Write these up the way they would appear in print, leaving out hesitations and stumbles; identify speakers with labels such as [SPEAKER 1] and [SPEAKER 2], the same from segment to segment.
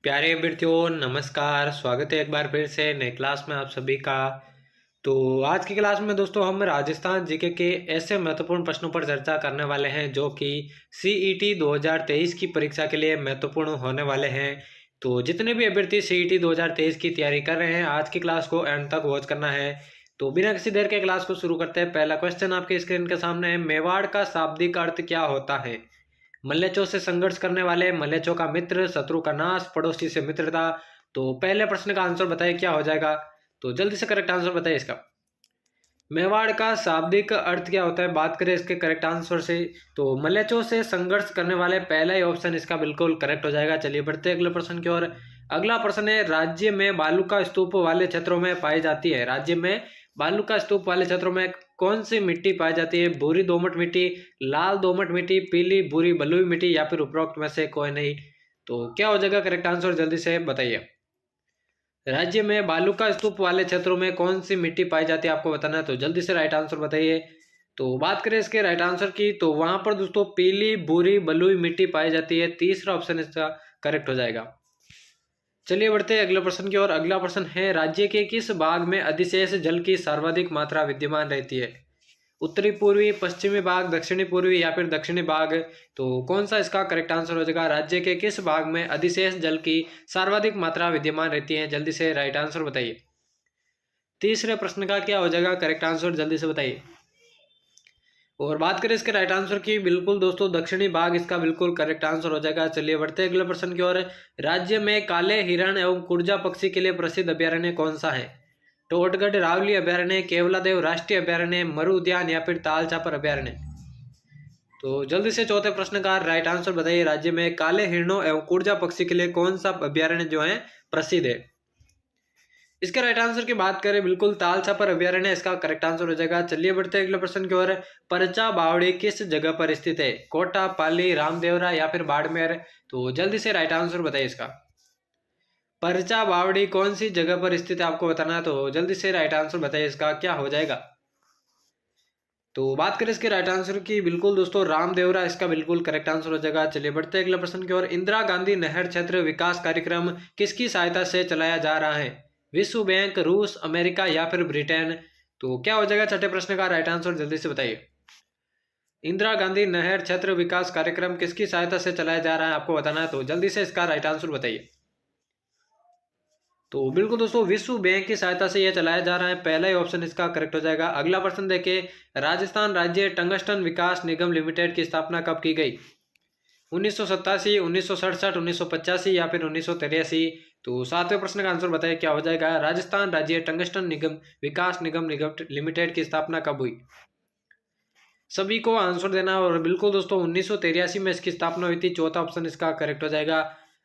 [SPEAKER 1] प्यारे विद्यार्थियों नमस्कार। स्वागत है एक बार फिर से नए क्लास में आप सभी का। तो आज की क्लास में दोस्तों हम राजस्थान जीके के ऐसे महत्वपूर्ण प्रश्नों पर चर्चा करने वाले हैं जो कि सीईटी 2023 की परीक्षा के लिए महत्वपूर्ण होने वाले हैं। तो जितने भी अभ्यर्थी सीईटी 2023 की तैयारी कर रहे हैं आज की क्लास को एंड तक वॉच करना है। तो बिना किसी देर के क्लास को शुरू करते हैं। पहला क्वेश्चन आपके स्क्रीन के सामने है, मेवाड़ का शाब्दिक अर्थ क्या होता है? मल्लेचों से संघर्ष करने वाले, मल्लेचों का मित्र, शत्रु का नाश, पड़ोसी से मित्रता। तो पहले प्रश्न का आंसर बताइए क्या हो जाएगा। तो जल्दी से करेक्ट आंसर बताइए इसका। मेवाड़ का शाब्दिक अर्थ क्या होता है, बात करें इसके करेक्ट आंसर से तो मल्लेचों से संघर्ष करने वाले, पहला ही ऑप्शन इसका बिल्कुल करेक्ट हो जाएगा। चलिए बढ़ते हैं अगले प्रश्न की ओर। अगला प्रश्न है, राज्य में बालू का स्तूप वाले क्षेत्रों में पाई जाती है। राज्य में बालू का स्तूप वाले क्षेत्रों में कौन सी मिट्टी पाई जाती है? भूरी दोमट मिट्टी, लाल दोमट मिट्टी, पीली भूरी बलुई मिट्टी या फिर उपरोक्त में से कोई नहीं। तो क्या हो जाएगा करेक्ट आंसर, जल्दी से बताइए। राज्य में बालू का स्तूप वाले क्षेत्रों में कौन सी मिट्टी पाई जाती है आपको बताना है, तो जल्दी से राइट आंसर बताइए। तो बात करें इसके राइट आंसर की तो वहां पर दोस्तों पीली भूरी बलुई मिट्टी पाई जाती है। तीसरा ऑप्शन इसका करेक्ट हो जाएगा। चलिए बढ़ते हैं अगले प्रश्न की ओर। अगला प्रश्न है, राज्य के किस भाग में अधिशेष जल की सर्वाधिक मात्रा विद्यमान रहती है? उत्तरी पूर्वी, पश्चिमी भाग, दक्षिणी पूर्वी या फिर दक्षिणी भाग। तो कौन सा इसका करेक्ट आंसर हो जाएगा? राज्य के किस भाग में अधिशेष जल की सर्वाधिक मात्रा विद्यमान रहती है? जल्दी से राइट आंसर बताइए। तीसरे प्रश्न का क्या हो जाएगा करेक्ट आंसर, जल्दी से बताइए। और बात करें इसके राइट आंसर की, बिल्कुल दोस्तों दक्षिणी भाग इसका बिल्कुल करेक्ट आंसर हो जाएगा। चलिए बढ़ते हैं अगले प्रश्न की ओर। राज्य में काले हिरण एवं कुर्जा पक्षी के लिए प्रसिद्ध अभ्यारण्य कौन सा है? टोटगढ़ रावली अभ्यारण्य, केवलादेव राष्ट्रीय अभ्यारण्य, मरु उद्यान या फिर ताल छापर अभ्यारण्य। तो जल्दी से चौथे प्रश्न का राइट आंसर बताइए। राज्य में काले हिरणों एवं कुर्जा पक्षी के लिए कौन सा अभ्यारण्य जो है प्रसिद्ध है? इसके राइट आंसर की बात करें बिल्कुल ताल छापर अभ्यारण्य इसका करेक्ट आंसर हो जाएगा। चलिए बढ़ते हैं अगले प्रश्न की ओर। परचा बावड़ी किस जगह पर स्थित है? कोटा, पाली, रामदेवरा या फिर बाड़मेर। तो जल्दी से राइट आंसर बताइए इसका। परचा बावड़ी कौन सी जगह पर स्थित है आपको बताना है, तो जल्दी से राइट आंसर बताइए इसका क्या हो जाएगा। तो बात करें इसके राइट आंसर की, बिल्कुल दोस्तों रामदेवरा इसका बिल्कुल करेक्ट आंसर हो जाएगा। चलिए बढ़ते हैं अगले प्रश्न की ओर। इंदिरा गांधी नहर क्षेत्र विकास कार्यक्रम किसकी सहायता से चलाया जा रहा है? विश्व बैंक, रूस, अमेरिका या फिर ब्रिटेन। तो क्या हो जाएगा छठे प्रश्न का राइट आंसर, जल्दी से बताइए। इंदिरा गांधी नहर क्षेत्र विकास कार्यक्रम किसकी सहायता से चलाया जा रहा है आपको बताना है, तो जल्दी से इसका राइट आंसर बताइए। तो बिल्कुल दोस्तों विश्व बैंक की सहायता से यह चलाया जा रहा है। पहला ही ऑप्शन इसका करेक्ट हो जाएगा। अगला प्रश्न देखिए, राजस्थान राज्य टंगस्टन विकास निगम लिमिटेड की स्थापना कब की गई? 1987, 1967, 1985 या फिर 1983। तो सातवें प्रश्न का आंसर बताइए क्या हो जाएगा। राजस्थान राज्य टंगस्टन निगम विकास निगम लिमिटेड की स्थापना कब हुई? सभी को आंसर देना। और बिल्कुल दोस्तों 1983 में इसकी स्थापना हुई थी। चौथा ऑप्शन इसका करेक्ट हो जाएगा।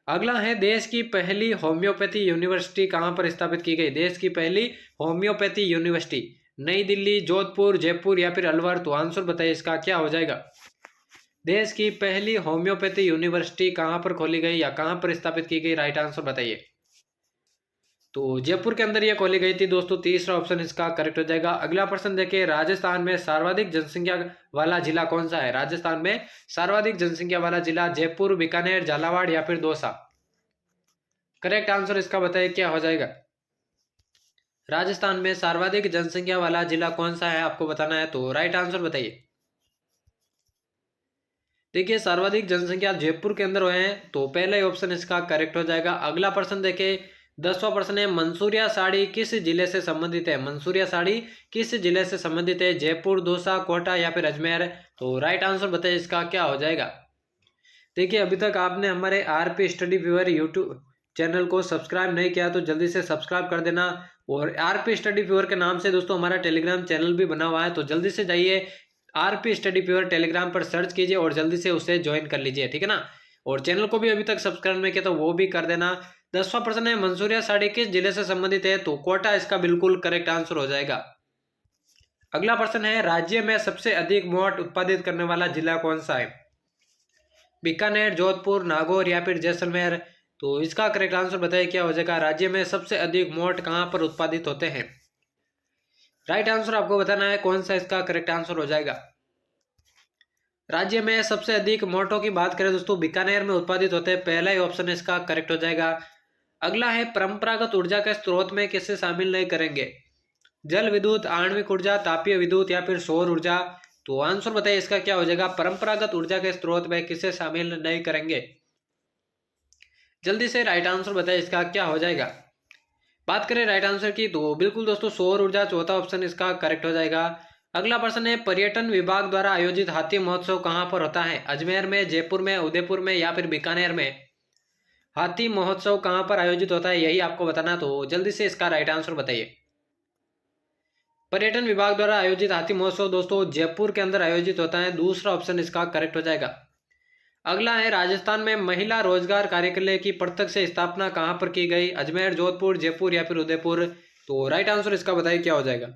[SPEAKER 1] अगला है, देश की पहली होम्योपैथी यूनिवर्सिटी कहां पर स्थापित की गई? देश की पहली होम्योपैथी यूनिवर्सिटी नई दिल्ली, जोधपुर, जयपुर या फिर अलवर। तो आंसर बताइए इसका क्या हो जाएगा। देश की पहली होम्योपैथी यूनिवर्सिटी कहां पर खोली गई या कहां पर स्थापित की गई, राइट आंसर बताइए। तो जयपुर के अंदर यह खोली गई थी दोस्तों। तीसरा ऑप्शन इसका करेक्ट हो जाएगा। अगला प्रश्न देखिए, राजस्थान में सर्वाधिक जनसंख्या वाला जिला कौन सा है? राजस्थान में सर्वाधिक जनसंख्या वाला जिला जयपुर, बीकानेर, झालावाड़ या फिर दौसा। करेक्ट आंसर इसका बताइए क्या हो जाएगा। राजस्थान में सर्वाधिक जनसंख्या वाला जिला कौन सा है आपको बताना है, तो राइट आंसर बताइए। देखिए सर्वाधिक जनसंख्या जयपुर के अंदर हुए हैं, तो पहला ही ऑप्शन इसका करेक्ट हो जाएगा। अगला प्रश्न देखिए, 10वां प्रश्न है, मंसूरिया साड़ी किस जिले से संबंधित है? मंसूरिया साड़ी किस जिले से संबंधित है? जयपुर, दौसा, कोटा या फिर अजमेर। तो राइट आंसर बताइए इसका क्या हो जाएगा। देखिए अभी तक आपने हमारे RP study viewer YouTube channel को सब्सक्राइब नहीं किया तो जल्दी से सब्सक्राइब कर देना। और आरपी स्टडी व्यूअर के नाम से दोस्तों हमारा टेलीग्राम चैनल भी बना हुआ है, तो जल्दी से जाइए आरपी स्टडी व्यूअर टेलीग्राम पर सर्च कीजिए और जल्दी से उसे ज्वाइन कर लीजिए, ठीक है ना। और चैनल को भी अभी तक सब्सक्राइब नहीं किया तो वो भी कर देना। 10वां प्रश्न है, मंसूरिया साड़ी किस जिले से संबंधित है? तो कोटा इसका बिल्कुल करेक्ट आंसर हो जाएगा। अगला प्रश्न है, राज्य में सबसे अधिक मोट उत्पादित करने वाला जिला कौन सा है? बीकानेर, जोधपुर, नागौर या फिर जैसलमेर। तो इसका करेक्ट आंसर बताइए क्या हो जाएगा। राज्य में सबसे अधिक मोट कहां पर उत्पादित होते हैं? राइट आंसर आपको बताना है कौन सा इसका करेक्ट आंसर हो जाएगा। राज्य में सबसे अधिक मोटो की बात करें दोस्तों, बीकानेर में उत्पादित होते हैं, पहला ही ऑप्शन इसका करेक्ट हो जाएगा। अगला है परंपरागत ऊर्जा के स्रोत में किसे शामिल नहीं करेंगे? जल विद्युत, आणविक ऊर्जा, तापीय विद्युत या फिर सौर ऊर्जा। तो आंसर बताइए इसका क्या हो जाएगा? परंपरागत ऊर्जा के स्रोत में किसे शामिल नहीं करेंगे? जल्दी से राइट आंसर बताइए इसका क्या हो जाएगा। बात करें राइट आंसर की तो बिल्कुल दोस्तों सौर ऊर्जा चौथा ऑप्शन इसका करेक्ट हो जाएगा। अगला प्रश्न है, पर्यटन विभाग द्वारा आयोजित हाथी महोत्सव कहां पर होता है? अजमेर में, जयपुर में, उदयपुर में या फिर बीकानेर में? हाथी महोत्सव कहां पर आयोजित होता है यही आपको बताना, तो जल्दी से इसका राइट आंसर बताइए। पर्यटन विभाग द्वारा आयोजित हाथी महोत्सव दोस्तों जयपुर के अंदर आयोजित होता है, दूसरा ऑप्शन इसका करेक्ट हो जाएगा। अगला है, राजस्थान में महिला रोजगार कार्यालय की प्रत्यक्ष से स्थापना कहां पर की गई? अजमेर, जोधपुर, जयपुर या फिर उदयपुर? तो राइट आंसर इसका बताइए क्या हो जाएगा।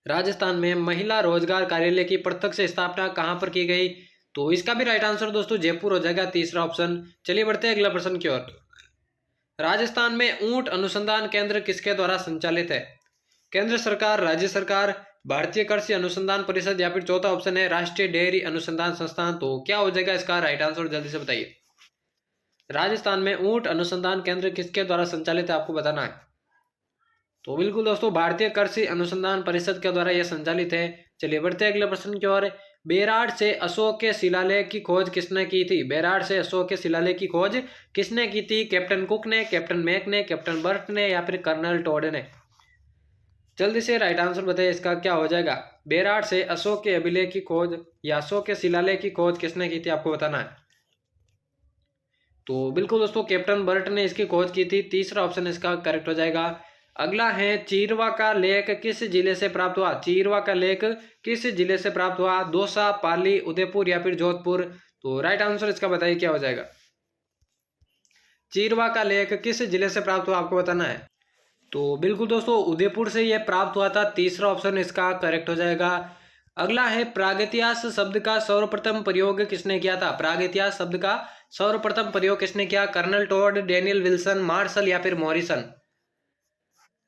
[SPEAKER 1] राजस्थान में महिला रोजगार कार्यालय की प्रत्यक्ष से स्थापना कहां पर की गई? तो इसका भी राइट आंसर दोस्तों जयपुर हो जाएगा, तीसरा ऑप्शन। चलिए बढ़ते हैं अगला प्रश्न की ओर। राजस्थान में ऊंट अनुसंधान केंद्र किसके द्वारा संचालित है? केंद्र सरकार, राज्य सरकार, भारतीय कृषि अनुसंधान परिषद या फिर चौथा ऑप्शन है राष्ट्रीय डेयरी अनुसंधान संस्थान। तो क्या हो जाएगा इसका राइट आंसर, जल्दी से बताइए। राजस्थान में ऊंट अनुसंधान केंद्र किसके द्वारा संचालित है आपको बताना है। तो बिल्कुल दोस्तों भारतीय कृषि अनुसंधान परिषद के द्वारा यह संचालित है। चलिए बढ़ते हैं अगले प्रश्न की ओर। बेराड से अशोक के शिलालेख की खोज किसने की थी? बेराड से अशोक के शिलालेख की खोज किसने की थी? कैप्टन कुक ने, कैप्टन मैक ने, कैप्टन बर्ट ने या फिर कर्नल टॉड ने? जल्दी से राइट आंसर बताइए इसका क्या हो जाएगा। बेराड से अशोक के अभिलेख की खोज या अशोक के शिलालेख की खोज किसने की थी आपको बताना है। तो बिल्कुल दोस्तों कैप्टन बर्ट ने इसकी खोज की थी, तीसरा ऑप्शन इसका करेक्ट हो जाएगा। अगला है, चीरवा का लेख किस जिले से प्राप्त हुआ? चीरवा का लेख किस जिले से प्राप्त हुआ? दौसा, पाली, उदयपुर या फिर जोधपुर? तो राइट आंसर इसका बताइए क्या हो जाएगा। चीरवा का लेख किस जिले से प्राप्त हुआ आपको बताना है। तो बिल्कुल दोस्तों उदयपुर से यह प्राप्त हुआ था, तीसरा ऑप्शन इसका करेक्ट हो जाएगा। अगला है, प्रागैतिहास शब्द का सर्वप्रथम प्रयोग किसने किया था? प्रागैतिहास शब्द का सर्वप्रथम प्रयोग किसने किया? Colonel Tod, Daniel Wilson, Marshall या फिर मॉरिसन?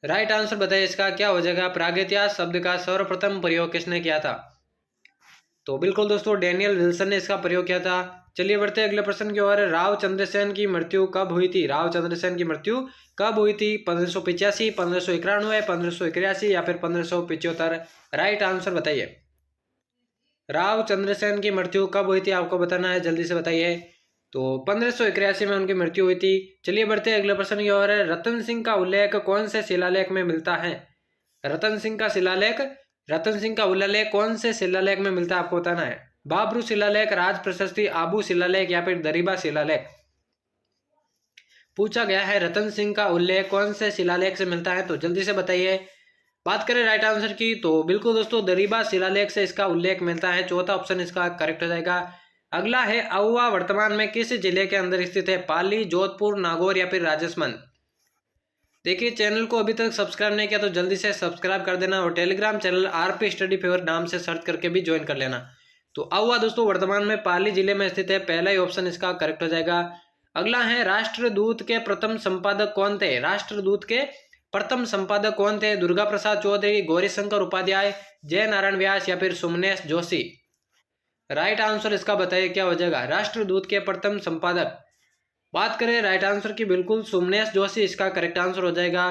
[SPEAKER 1] राइट आंसर बताइए इसका क्या हो जाएगा। प्रागैतिहास शब्द का सर्वप्रथम प्रयोग किसने किया था? तो बिल्कुल दोस्तों डेनियल विल्सन ने इसका प्रयोग किया था। चलिए बढ़ते हैं अगले प्रश्न की ओर। राव चंद्रसेन की मृत्यु कब हुई थी? राव चंद्रसेन की मृत्यु कब हुई थी? 1585, 1591, 1581 या फिर 1575? राइट आंसर बताइए। राव चंद्रसेन की मृत्यु कब हुई थी आपको बताना है, जल्दी से बताइए। तो 1581 में उनकी मृत्यु हुई थी। चलिए बढ़ते हैं अगले प्रश्न की ओर। रतन सिंह का उल्लेख कौन से शिलालेख में मिलता है? रतन सिंह का शिलालेख, रतन सिंह का उल्लेख कौन से शिलालेख में मिलता है आपको बताना है। बाबरू शिलालेख, राज प्रशस्ति, आबू शिलालेख या फिर दरीबा शिलालेख? पूछा गया है रतन सिंह का उल्लेख कौन से शिलालेख से मिलता है, तो जल्दी से बताइए। बात करें राइट आंसर की तो बिल्कुल दोस्तों दरीबा शिलालेख से इसका उल्लेख मिलता है, चौथा ऑप्शन इसका करेक्ट हो जाएगा। अगला है, अहुआ वर्तमान में किस जिले के अंदर स्थित है? पाली, जोधपुर, नागौर या फिर राजसमंद? देखिए चैनल को अभी तक सब्सक्राइब नहीं किया तो जल्दी से सब्सक्राइब कर देना और Telegram channel RP study favour नाम से सर्च करके भी ज्वाइन कर लेना। तो अहुआ दोस्तों वर्तमान में पाली जिले में स्थित है, पहला ही ऑप्शन इसका करेक्ट हो जाएगा। अगला है, राष्ट्रदूत के प्रथम संपादक कौन थे? राष्ट्रदूत के प्रथम संपादक कौन थे? दुर्गा प्रसाद चौधरी, गौरीशंकर उपाध्याय, जय नारायण व्यास या फिर सुमनेश जोशी? राइट आंसर इसका बताइए क्या हो जाएगा। राष्ट्रदूत के प्रथम संपादक बात करें राइट आंसर की, बिल्कुल सुमनेश जोशी इसका करेक्ट आंसर हो जाएगा।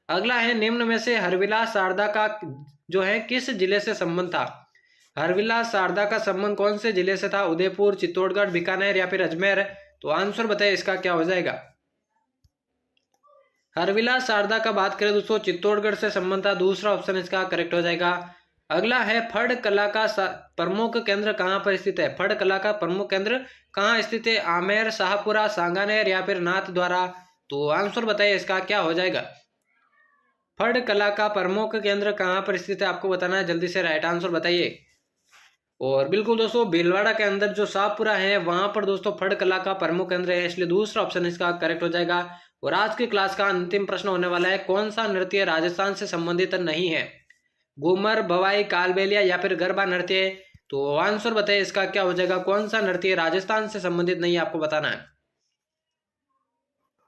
[SPEAKER 1] अगला है, निम्न में से हरविलास शारदा का जो है किस जिले से संबंध था? हरविलास शारदा का संबंध कौन से जिले से था? उदयपुर, चित्तौड़गढ़, बीकानेर या फिर अजमेर? तो आंसर बताइए इसका क्या हो जाएगा। हरविलास शारदा का बात करें दोस्तों चित्तौड़गढ़ से संबंध था, दूसरा ऑप्शन इसका करेक्ट हो जाएगा। अगला है, फड़ कला का प्रमुख केंद्र कहां पर स्थित है? फड़ कला का प्रमुख केंद्र कहां स्थित है? आमेर, शाहपुरा, सांगानेर या फिर नाथ द्वारा? तो आंसर बताइए इसका क्या हो जाएगा। फड़ कला का प्रमुख केंद्र कहां पर स्थित है आपको बताना है, जल्दी से राइट आंसर बताइए। और बिल्कुल दोस्तों भीलवाड़ा के अंदर जो शाहपुरा है वहां पर दोस्तों फड़ कला का प्रमुख केंद्र है, इसलिए दूसरा ऑप्शन इसका करेक्ट हो जाएगा। और आज की क्लास का अंतिम प्रश्न होने वाला है, कौन सा नृत्य राजस्थान से संबंधित नहीं है? घूमर, भवाई, कालबेलिया या फिर गरबा नृत्य? तो आंसर बताइए इसका क्या हो जाएगा। कौन सा नृत्य राजस्थान से संबंधित नहीं है आपको बताना है।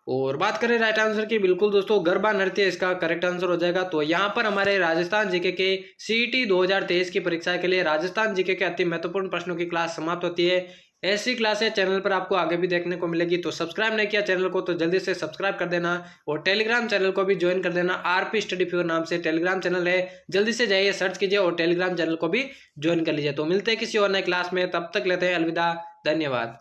[SPEAKER 1] और बात करें राइट आंसर की, बिल्कुल दोस्तों गरबा नृत्य इसका करेक्ट आंसर हो जाएगा। तो यहाँ पर हमारे राजस्थान जीके के सीईटी 2023 की परीक्षा के लिए राजस्थान जीके के अति महत्वपूर्ण प्रश्नों की क्लास समाप्त होती है। ऐसी क्लासें चैनल पर आपको आगे भी देखने को मिलेगी। तो सब्सक्राइब नहीं किया चैनल को तो जल्दी से सब्सक्राइब कर देना और टेलीग्राम चैनल को भी ज्वाइन कर देना। आरपी स्टडी फ्योर नाम से टेलीग्राम चैनल है, जल्दी से जाइए सर्च कीजिए और टेलीग्राम चैनल को भी ज्वाइन कर लीजिए। तो मिलते हैं किसी और नए क्लास में, तब तक लेते हैं अलविदा, धन्यवाद।